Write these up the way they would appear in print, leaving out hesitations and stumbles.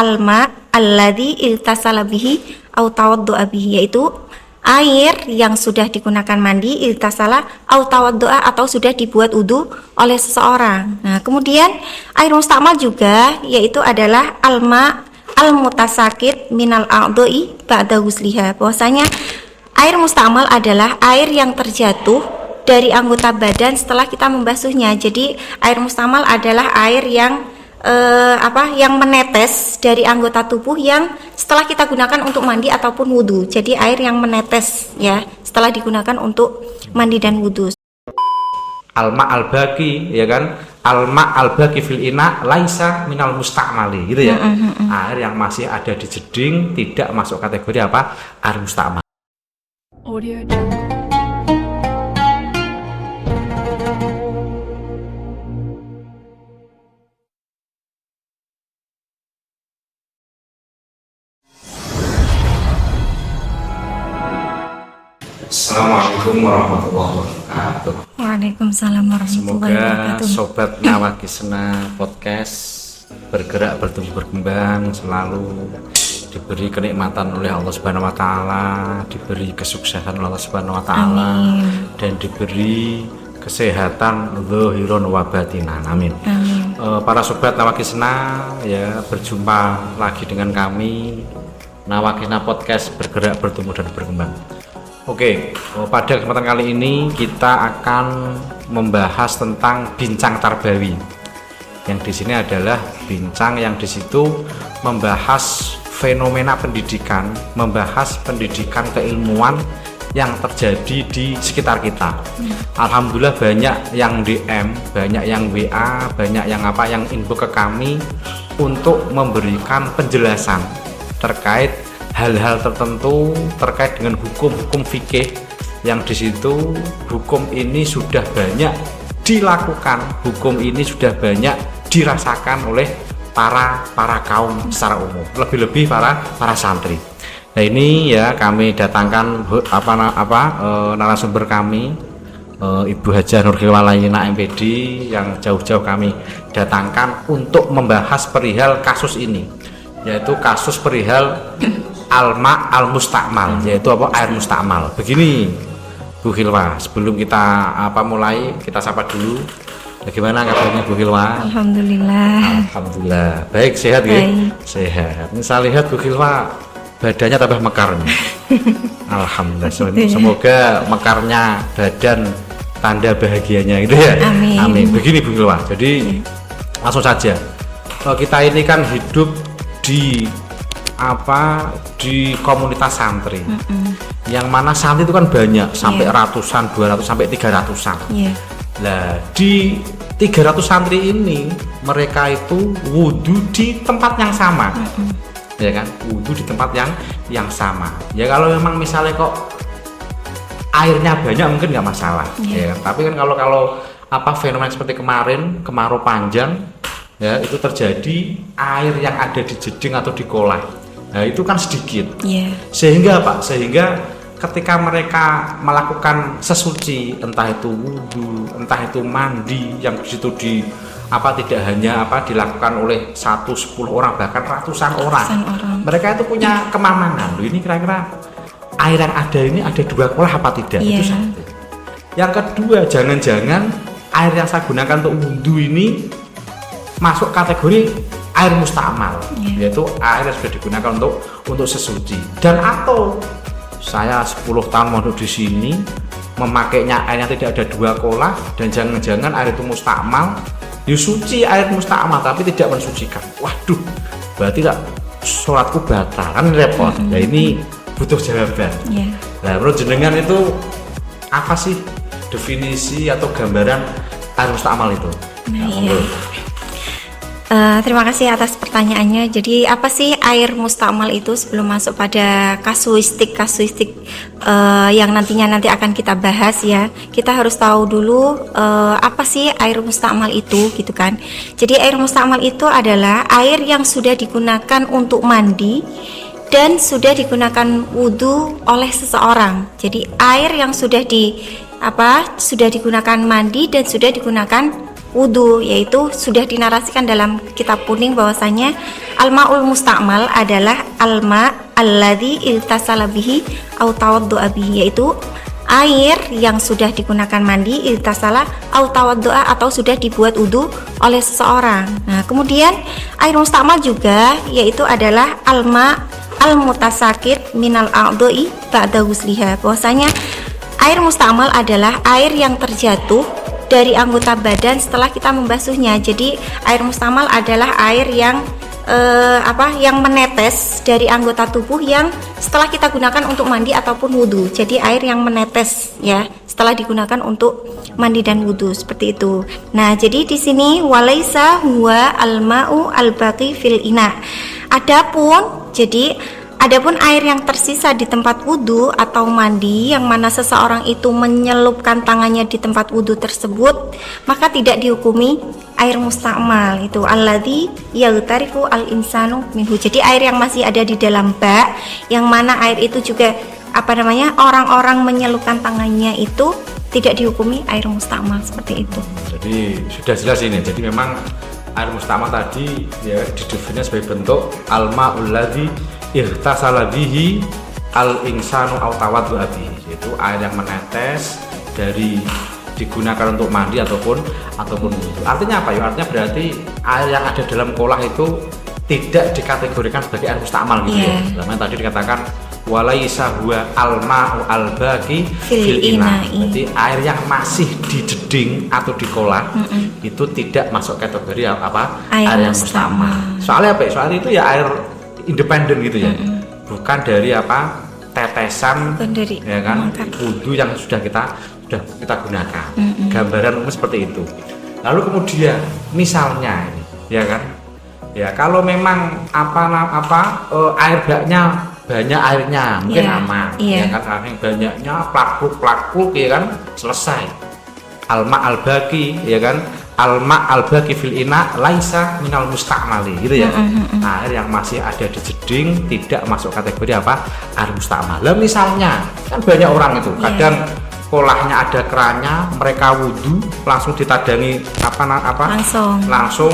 alma alladzi iltasala bihi au tawaddu'a bihi, yaitu air yang sudah digunakan mandi, iltasala au tawaddu'a, atau sudah dibuat wudu oleh seseorang. Nah, kemudian air mustakmal juga yaitu adalah alma al-mutasakit minal a'dha'i ba'da husliha. Bahwasanya air mustakmal adalah air yang terjatuh dari anggota badan setelah kita membasuhnya. Jadi air mustakmal adalah air yang yang menetes dari anggota tubuh yang setelah kita gunakan untuk mandi ataupun wudu. Jadi air yang menetes ya setelah digunakan untuk mandi dan wudu. Alma al-baqi, ya kan? Alma al-baqi fil ina laisa minal mustakmali, gitu ya. Air yang masih ada di jeding tidak masuk kategori apa? Air mustakmal. Audio Jungle. Assalamualaikum warahmatullahi wabarakatuh. Waalaikumsalam warahmatullahi wabarakatuh. Semoga sobat Nawakisna Podcast bergerak, bertumbuh, berkembang, selalu diberi kenikmatan oleh Allah Subhanahu wa taala, diberi kesuksesan oleh Allah Subhanahu wa taala, dan diberi kesehatan zahiron wa batinan. Amin. Para sobat Nawakisna, ya, berjumpa lagi dengan kami Nawakisna Podcast bergerak, bertumbuh, dan berkembang. Oke, pada kesempatan kali ini kita akan membahas tentang bincang tarbawi. Yang di sini adalah bincang yang di situ membahas fenomena pendidikan, membahas pendidikan keilmuan yang terjadi di sekitar kita. Alhamdulillah banyak yang DM, banyak yang WA, banyak yang yang inbox ke kami untuk memberikan penjelasan terkait hal-hal tertentu terkait dengan hukum-hukum fikih yang di situ hukum ini sudah banyak dilakukan, hukum ini sudah banyak dirasakan oleh para kaum secara umum, lebih-lebih para santri. Nah, ini ya kami datangkan narasumber kami, Ibu Hajah Nurul Walayina MPD, yang jauh-jauh kami datangkan untuk membahas perihal kasus ini, yaitu kasus perihal alma al-mustakmal, yaitu air mustakmal. Begini Bu Khilwa, sebelum kita mulai, kita sapa dulu. Bagaimana kabarnya Bu Khilwa? Alhamdulillah. Baik, sehat ya? Sehat. Ini saya lihat Bu Khilwa badannya tambah mekar nih. Alhamdulillah. Semoga mekarnya badan tanda bahagianya gitu ya. Amin. Begini Bu Khilwa. Jadi langsung saja. Kita ini kan hidup di komunitas santri, yang mana santri itu kan banyak, sampai ratusan, 200 sampai 300-an. Nah, di 300 santri ini mereka itu wudhu di tempat yang sama, ya kan? Wudhu di tempat yang sama. Ya kalau memang misalnya kok airnya banyak mungkin nggak masalah, ya kan? Tapi kan kalau fenomena seperti kemarin kemarau panjang, ya itu terjadi air yang ada di jeding atau di kolah. Nah, itu kan sedikit. Sehingga ketika mereka melakukan sesuci, entah itu wudu, entah itu mandi, yang di situ tidak hanya dilakukan oleh 1, 10 orang, bahkan ratusan orang. Mereka itu punya kemamangan. Ini kira-kira air yang ada ini ada 2 kolah apa tidak? Itu satu. Yang kedua, jangan-jangan air yang saya gunakan untuk wudu ini masuk kategori air mustakmal, yaitu air yang sudah digunakan untuk sesuci. Dan atau saya 10 tahun mondok di sini memakainya air yang tidak ada 2 kolah, dan jangan-jangan air itu mustakmal, suci air mustakmal tapi tidak mensucikan. Waduh, berarti sholatku batal, kan repot. Nah, ini butuh jawaban. Nah, menurut jenengan itu apa sih definisi atau gambaran air mustakmal itu? Terima kasih atas pertanyaannya. Jadi apa sih air mustakmal itu? Sebelum masuk pada kasuistik yang nanti akan kita bahas ya, kita harus tahu dulu apa sih air mustakmal itu, gitu kan. Jadi air mustakmal itu adalah air yang sudah digunakan untuk mandi dan sudah digunakan wudu oleh seseorang. Jadi air yang sudah digunakan mandi dan sudah digunakan wudu, yaitu sudah dinarasikan dalam kitab kuning bahwasanya al-ma'ul musta'mal adalah al-ma' alladzi iltasala bihi au tawaddu'a bihi, yaitu air yang sudah digunakan mandi, iltasala au tawaddu'a, atau sudah dibuat wudu oleh seseorang. Nah, kemudian air musta'mal juga yaitu adalah al-ma' al-mutasakit minal a'dha'i ba'da ghusliha, bahwasanya air musta'mal adalah air yang terjatuh dari anggota badan setelah kita membasuhnya. Jadi air mustamal adalah air yang yang menetes dari anggota tubuh yang setelah kita gunakan untuk mandi ataupun wudhu. Jadi air yang menetes ya setelah digunakan untuk mandi dan wudhu, seperti itu. Nah, jadi di sini walaisa huwa al-ma'u al-baqi fil ina. Adapun air yang tersisa di tempat wudhu atau mandi yang mana seseorang itu menyelupkan tangannya di tempat wudhu tersebut, maka tidak dihukumi air musta'mal, itu alladzi yaghtarifu al-insanu minhu. Jadi air yang masih ada di dalam bak, yang mana air itu juga orang-orang menyelupkan tangannya, itu tidak dihukumi air musta'mal, seperti itu. Jadi sudah jelas ini. Jadi memang air musta'mal tadi ya didefinisikan sebagai bentuk al-ma'ul ladzi ihtasala bihi al-insanu aw tawaddu'a bihi, yaitu air yang menetes dari digunakan untuk mandi ataupun wudu. Artinya apa ya? Artinya berarti air yang ada dalam kolah itu tidak dikategorikan sebagai air musta'mal gitu ya. Namanya tadi dikatakan walaisa huwa al-ma'u al-baqi fil ina. Berarti air yang masih di jeding atau di kolah itu tidak masuk kategori apa? Air yang musta'mal. Soalnya apa? Soalnya itu ya air independen gitu ya, bukan dari tetesan ya kan wudu yang sudah kita gunakan. Gambaran umum seperti itu. Lalu kemudian misalnya ini ya kan, ya kalau memang air baknya banyak airnya mungkin aman ya kan, yang banyaknya plak-pluk ya kan, selesai. Alma al-baqi ya kan, alma al-baqi fil ina laisa minal musta'mali gitu ya. Air yang masih ada di jeding tidak masuk kategori air musta'mal. Lah misalnya kan banyak orang itu kadang kolahnya ada kerannya, mereka wudhu langsung ditadangi langsung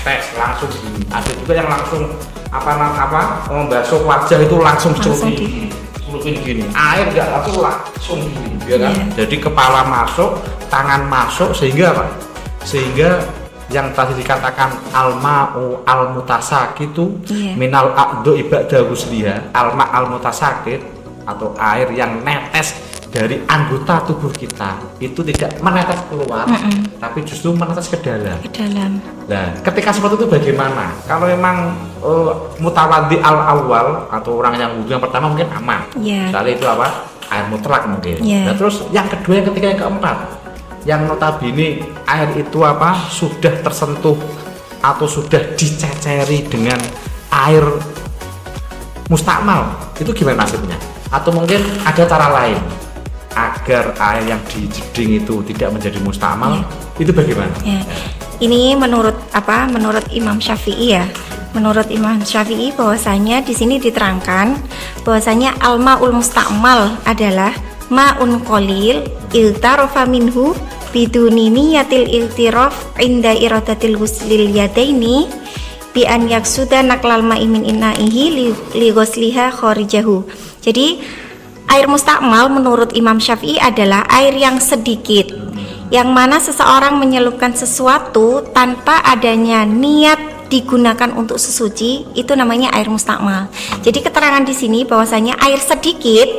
tes langsung. Ada juga yang langsung membasuh wajah itu langsung celupin gini, air nggak langsung gini ya kan. Jadi kepala masuk, tangan masuk, sehingga yang tadi dikatakan al-ma'u al-mutasakit itu minal a'dha'i ba'da ghusliha, al-ma' al-mutasakit atau air yang netes dari anggota tubuh kita itu tidak menetes keluar, tapi justru menetes ke dalam. Nah, ketika seperti itu bagaimana? Kalau memang mutawaddi al-awwal atau orang yang wudhu yang pertama mungkin aman, soalnya itu air mutlak mungkin. Nah, terus yang kedua, yang ketiga, yang keempat, yang notabene air itu sudah tersentuh atau sudah diceceri dengan air musta'mal, itu gimana nasibnya? Atau mungkin ada cara lain agar air yang di jeding itu tidak menjadi musta'mal, itu bagaimana? Ini menurut Imam Syafi'i ya. Menurut Imam Syafi'i bahwasanya di sini diterangkan bahwasanya al-ma'ul musta'mal adalah ma'un qalil iltarofa minhu biduni niyatil iltiraf inda iradatil ghuslil yadaini bi an yaksuda naklal ma'i min inaihi li ghusliha kharijahu. Jadi air musta'mal menurut Imam Syafi'i adalah air yang sedikit, yang mana seseorang menyelupkan sesuatu tanpa adanya niat digunakan untuk sesuci, itu namanya air musta'mal. Jadi keterangan di sini bahwasanya air sedikit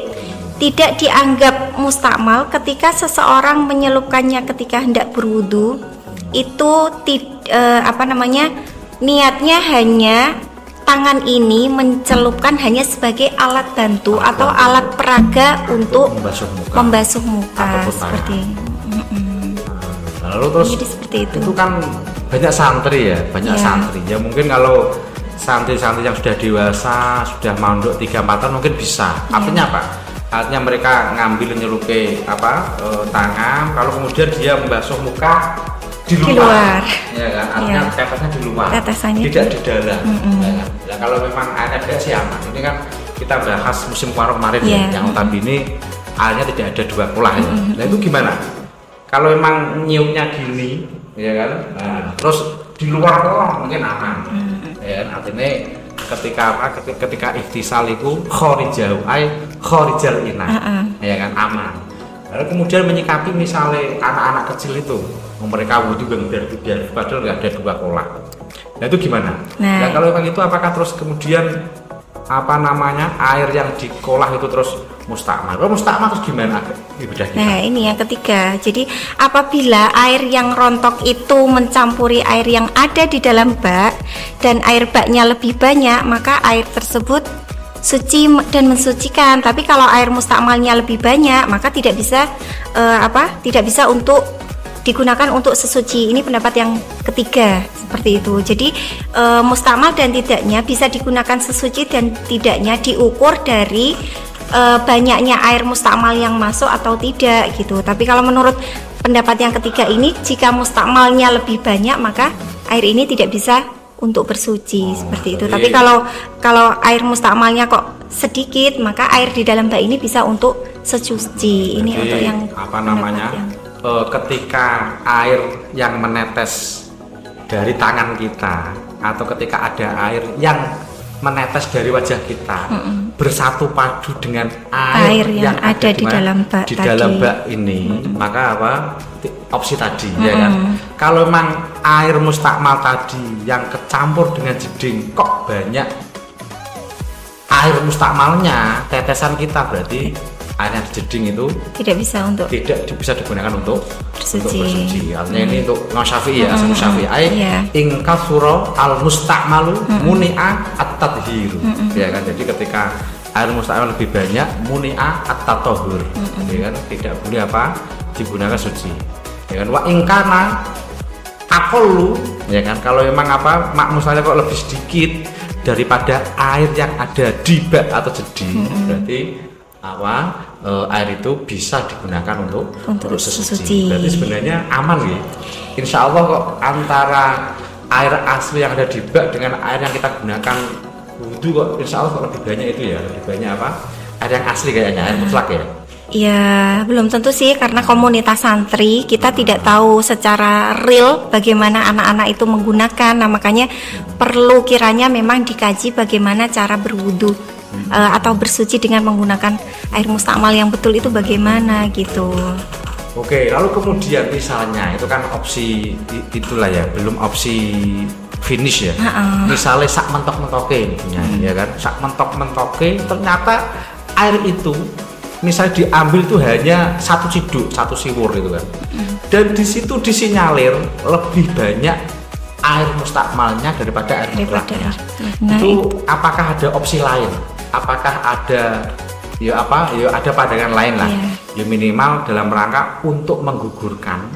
tidak dianggap musta'mal ketika seseorang menyelupkannya ketika hendak berwudu. Itu niatnya hanya tangan ini mencelupkan hanya sebagai alat bantu atau alat peraga untuk membasuh muka seperti lalu terus jadi seperti itu kan banyak santri santri ya, mungkin kalau santri-santri yang sudah dewasa, sudah mondok 3-4 tahun mungkin bisa. Artinya apa? Artinya mereka ngambil nyelupe tangan, kalau kemudian dia membasuh muka di luar. Ya kan? Artinya tetesannya di luar, tidak di dalam. Ya, kalau memang airnya tidak aman. Ini kan kita bahas musim kemarau kemarin yang notabene airnya tidak ada dua kolah ya. Nah itu gimana? kalau emang nyiumnya gini, ya kan, nah, terus di luar mungkin aman, ya kan? Artinya ketika ikhtisal itu khorijal ina, ya kan, aman. Lalu kemudian menyikapi misalnya anak-anak kecil itu, mereka wudhu biar padahal nggak ada 2 kolak. Nah itu gimana? Nah kalau memang itu apakah terus kemudian air yang dikolah itu terus mustakmal? Kalau mustakmal terus gimana ibadah kita? Nah ini yang ketiga. Jadi apabila air yang rontok itu mencampuri air yang ada di dalam bak dan air baknya lebih banyak, maka air tersebut suci dan mensucikan. Tapi kalau air mustakmalnya lebih banyak, maka tidak bisa untuk digunakan untuk sesuci. Ini pendapat yang ketiga seperti itu. Jadi mustakmal dan tidaknya bisa digunakan sesuci dan tidaknya diukur dari banyaknya air mustakmal yang masuk atau tidak gitu. Tapi kalau menurut pendapat yang ketiga ini, jika mustakmalnya lebih banyak maka air ini tidak bisa untuk bersuci seperti itu. Tapi kalau air mustakmalnya kok sedikit, maka air di dalam bak ini bisa untuk sesuci. Ini untuk yang ketika air yang menetes dari tangan kita atau ketika ada air yang menetes dari wajah kita bersatu padu dengan air yang ada di dalam bak ini, maka opsi tadi, ya kan? Kalau memang air mustakmal tadi yang kecampur dengan jeding kok banyak air mustakmalnya, tetesan kita, berarti air yang jeding itu tidak bisa digunakan untuk bersuci. Artinya ini untuk Imam Syafi'i ya, Imam Syafi'i in kasura al mustakmalu muni'a at-tadhir. Ya kan, jadi ketika air mustakmal lebih banyak muni'a at-tatahhur. Ya kan, tidak boleh digunakan suci. Ya kan, wa in kana aqallu, ya kan, kalau memang mustakmalnya kok lebih sedikit daripada air yang ada di bak atau jeding, berarti air itu bisa digunakan untuk sesuci. Berarti sebenarnya aman ya. Insya Allah kok antara air asli yang ada di bak dengan air yang kita gunakan wudhu kok insya Allah kok lebih banyak itu ya, lebih banyak air yang asli kayaknya, air mutlak ya. Ya, belum tentu sih, karena komunitas santri kita tidak tahu secara real bagaimana anak-anak itu menggunakan. Nah, makanya perlu kiranya memang dikaji bagaimana cara berwudu atau bersuci dengan menggunakan air mustakmal yang betul itu bagaimana gitu. Oke, lalu kemudian misalnya itu kan opsi itulah ya, belum opsi finish ya. Misalnya sak mentok-mentoke ya kan, sak mentok-mentoke ternyata air itu misalnya diambil itu hanya 1 ciduk, 1 siwur gitu kan. Dan di situ disinyalir lebih banyak air mustakmalnya daripada air mutlaknya. Itu apakah ada opsi lain? Apakah ada ada pandangan lain lah. Ya minimal dalam rangka untuk menggugurkan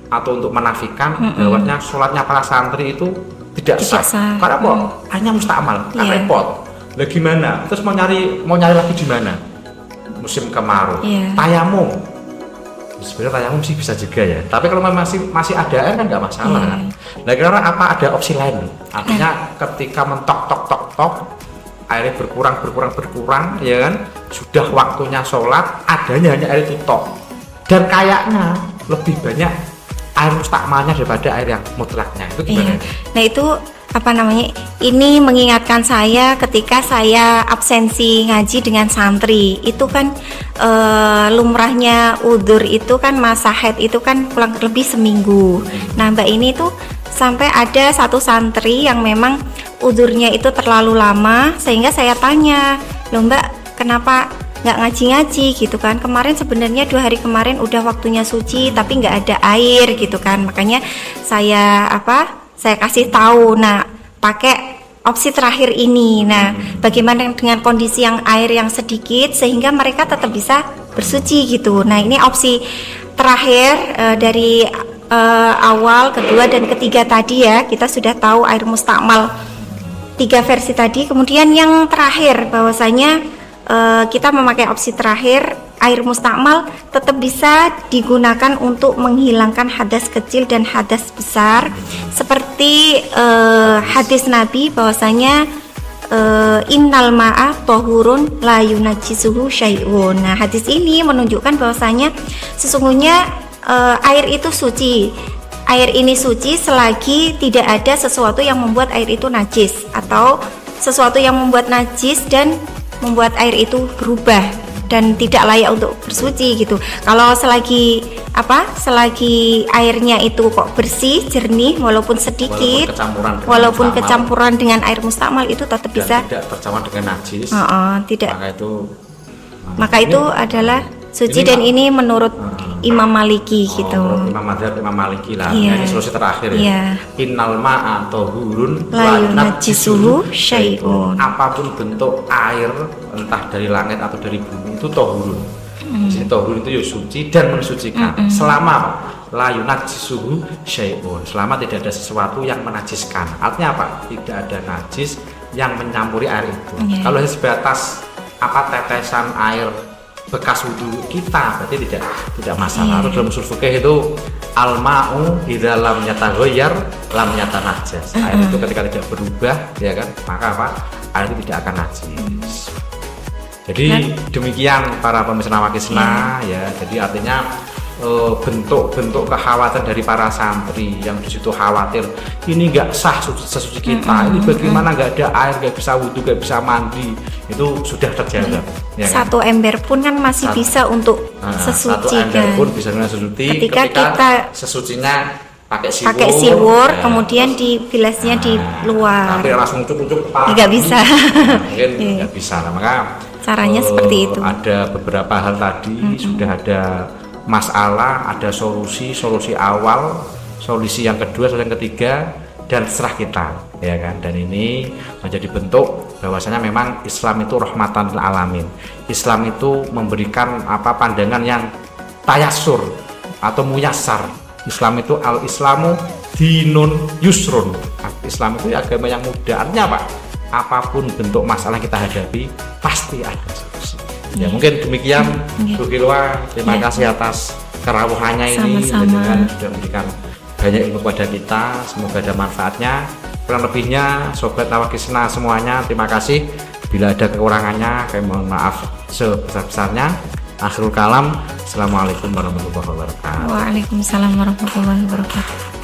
atau untuk menafikan bahwasanya sholatnya para santri itu tidak sah. Karena hanya mustakmal, kan repot. Lah gimana? Terus mau nyari lagi di mana? Musim kemarau. Tayamum. Sebenarnya tayamum sih bisa juga ya. Tapi kalau masih ada air kan nggak masalah kan. Nah, kira-kira apa ada opsi lain? Artinya ketika mentok airnya berkurang ya kan? Sudah waktunya sholat, adanya hanya air itu tok. Dan kayaknya lebih banyak air mustakmalnya daripada air yang mutlaknya. Itu gimana? Nah, itu ini mengingatkan saya ketika saya absensi ngaji dengan santri. Itu kan lumrahnya udzur itu kan masa haid itu kan kurang lebih seminggu. Nah, Mbak ini tuh sampai ada satu santri yang memang udzurnya itu terlalu lama, sehingga saya tanya, loh Mbak, kenapa nggak ngaji-ngaji gitu kan? Kemarin sebenarnya 2 hari kemarin udah waktunya suci tapi nggak ada air gitu kan. Makanya saya kasih tahu, nah pakai opsi terakhir ini. Nah, bagaimana dengan kondisi yang air yang sedikit sehingga mereka tetap bisa bersuci gitu. Nah, ini opsi terakhir dari awal, kedua dan ketiga tadi ya. Kita sudah tahu air mustakmal 3 versi tadi. Kemudian yang terakhir bahwasanya kita memakai opsi terakhir, air mustakmal tetap bisa digunakan untuk menghilangkan hadas kecil dan hadas besar, seperti hadis Nabi bahwasanya innal ma'a tahurun la yunajjisuhu syai'un. Nah, hadis ini menunjukkan bahwasanya sesungguhnya air itu suci. Air ini suci selagi tidak ada sesuatu yang membuat air itu najis atau sesuatu yang membuat najis dan membuat air itu berubah dan tidak layak untuk bersuci gitu. Kalau selagi airnya itu kok bersih, jernih walaupun sedikit, walaupun kecampuran dengan air mustakmal itu tetap bisa tidak tercampur dengan najis. Tidak. Maka itu adalah suci dan ini menurut Imam Maliki gitu. Menurut Imam Maliki lah. Iya. Ini solusi terakhir Iya. ya. Innal ma'a tahurun la yunajjisuhu syai'un. Apapun bentuk air entah dari langit atau dari bumi itu tahurun. Jadi tahurun itu ya suci dan mensucikan. Selama apa? La yunajjisuhu syai'un. Selama tidak ada sesuatu yang menajiskan. Artinya apa? Tidak ada najis yang mencampuri air itu. Kalau sebatas tetesan air bekas wudhu kita berarti tidak masalah. Terus dalam usul fikih itu al-ma'u idza lam yataghayyar lam yatanajjas. Air itu ketika tidak berubah ya kan, maka air itu tidak akan najis. Jadi demikian para pemirsa Nawakisna ya. Jadi artinya bentuk-bentuk kekhawatiran dari para santri yang di situ khawatir ini nggak sah sesuci kita, ini bagaimana nggak ada air, nggak bisa wudhu, nggak bisa mandi, itu sudah terjawab. Ya kan? Satu ember pun kan masih bisa untuk sesuci satu ember kan. pun bisa sesuci Ketika kita sesucinya pakai siwur, kemudian dibilasnya di luar. Tapi langsung cukup Nggak bisa. Mungkin nggak bisa. Nah, maka caranya seperti itu. Ada beberapa hal tadi sudah ada masalah, ada solusi awal, solusi yang kedua, solusi yang ketiga, dan serah kita, ya kan. Dan ini menjadi bentuk bahwasanya memang Islam itu rahmatan lil alamin. Islam itu memberikan pandangan yang tayasur atau muyassar. Islam itu al-Islamu dinun yusrun. Islam itu agama yang mudah. Artinya apa? Apapun bentuk masalah yang kita hadapi pasti ada solusi. Ya mungkin demikian Bu Kilwa, terima kasih atas kerawuhannya ini. Dengan sudah memberikan banyak ilmu kepada kita, semoga ada manfaatnya. Kurang lebihnya sobat Nawakisna semuanya, terima kasih. Bila ada kekurangannya kami mohon maaf sebesar-besarnya. Akhirul kalam, assalamualaikum warahmatullahi wabarakatuh. Waalaikumsalam warahmatullahi wabarakatuh.